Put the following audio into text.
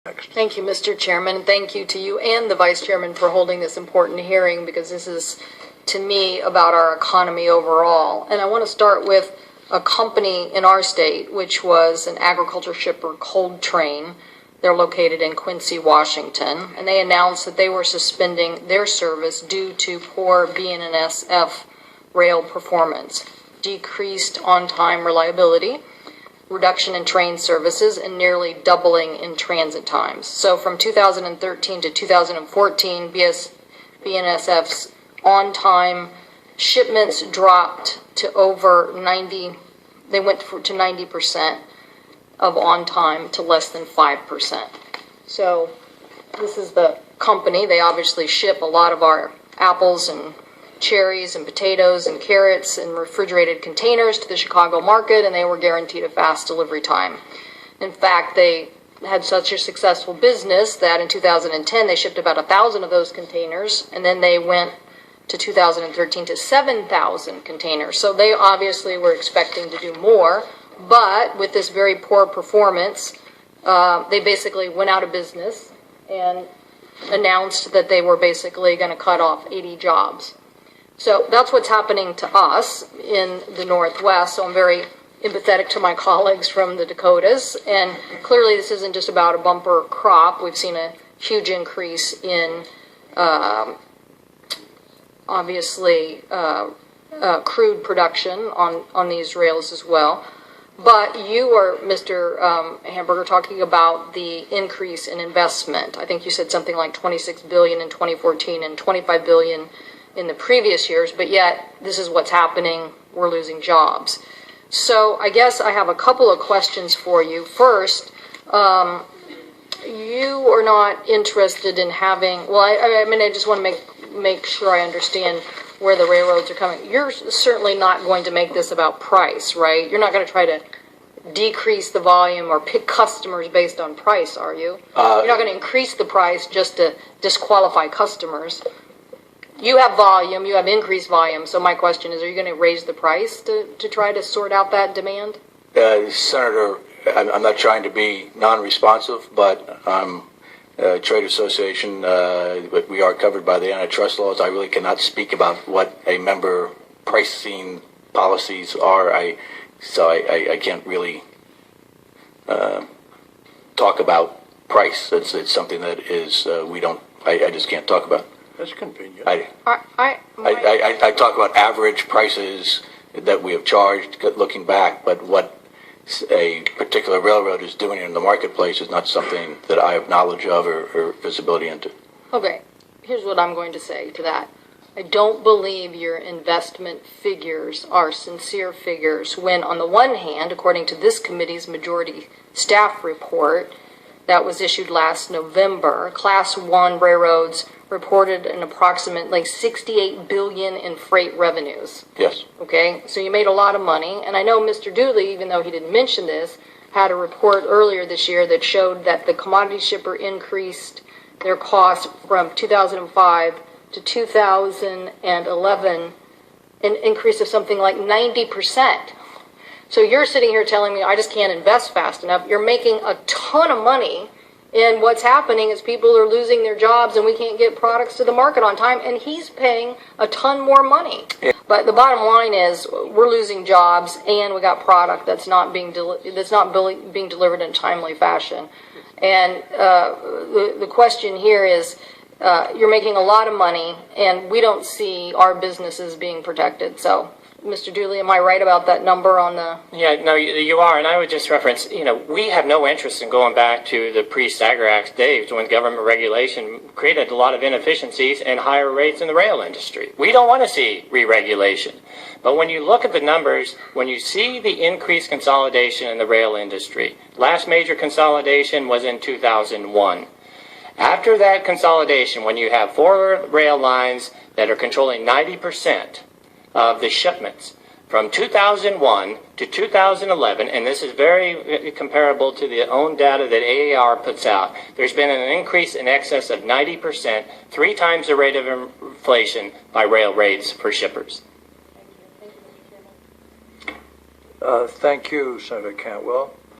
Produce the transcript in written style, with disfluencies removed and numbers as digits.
Next. Thank you, Mr. Chairman, and thank you to you and the Vice Chairman for holding this important hearing, because this is, to me, about our economy overall. And I want to start with a company in our state, which was an agriculture shipper, Cold Train. They're located in Quincy, Washington, and they announced that they were suspending their service due to poor BNSF rail performance, decreased on-time reliability, reduction in train services, and nearly doubling in transit times. So from 2013 to 2014, BNSF's on-time shipments dropped to over 90, they went to 90% of on-time to less than 5%. So this is the company. They obviously ship a lot of our apples and cherries and potatoes and carrots in refrigerated containers to the Chicago market, and they were guaranteed a fast delivery time. In fact, they had such a successful business that in 2010 they shipped about 1,000 of those containers, and then they went to 2013 to 7,000 containers. So they obviously were expecting to do more, but with this very poor performance, they basically went out of business and announced that they were basically going to cut off 80 jobs. So that's what's happening to us in the Northwest. So I'm very empathetic to my colleagues from the Dakotas. And clearly this isn't just about a bumper crop. We've seen a huge increase in, obviously, crude production on these rails as well. But you are, Mr. Hamburger, talking about the increase in investment. I think you said something like $26 billion in 2014 and $25 billion in the previous years, but yet this is what's happening. We're losing jobs. So I guess I have a couple of questions for you. First, you are not interested in having, well, I just want to make sure I understand where the railroads are coming. You're certainly not going to make this about price, right? You're not going to try to decrease the volume or pick customers based on price, are you? You're not going to increase the price just to disqualify customers. You have volume, you have increased volume, so my question is, are you going to raise the price to try to sort out that demand? Senator, I'm not trying to be non-responsive, but I'm a trade association, but we are covered by the antitrust laws. I really cannot speak about what a member pricing policies are. So I can't really talk about price. It's something that is I just can't talk about. That's convenient. I talk about average prices that we have charged looking back, but what a particular railroad is doing in the marketplace is not something that I have knowledge of or visibility into. Okay, here's what I'm going to say to that. I don't believe your investment figures are sincere figures when, on the one hand, according to this committee's majority staff report that was issued last November, Class 1 railroads reported an approximately $68 billion in freight revenues. Yes. Okay, so you made a lot of money, and I know Mr. Dooley, even though he didn't mention this, had a report earlier this year that showed that the commodity shipper increased their cost from 2005 to 2011, an increase of something like 90%. So you're sitting here telling me I just can't invest fast enough. You're making a ton of money, and what's happening is people are losing their jobs and we can't get products to the market on time, and he's paying a ton more money. Yeah. But the bottom line is we're losing jobs and we got product that's not being being delivered in a timely fashion. And the question here is, you're making a lot of money, and we don't see our businesses being protected. So, Mr. Dooley, am I right about that number on the... Yeah, no, you are, and I would just reference, we have no interest in going back to the pre-Stagger Act days when government regulation created a lot of inefficiencies and higher rates in the rail industry. We don't want to see re-regulation. But when you look at the numbers, when you see the increased consolidation in the rail industry, last major consolidation was in 2001. After that consolidation, when you have 4 rail lines that are controlling 90% of the shipments, from 2001 to 2011, and this is very comparable to the own data that AAR puts out, there's been an increase in excess of 90%, 3 times the rate of inflation by rail rates for shippers. Thank you, Senator Cantwell.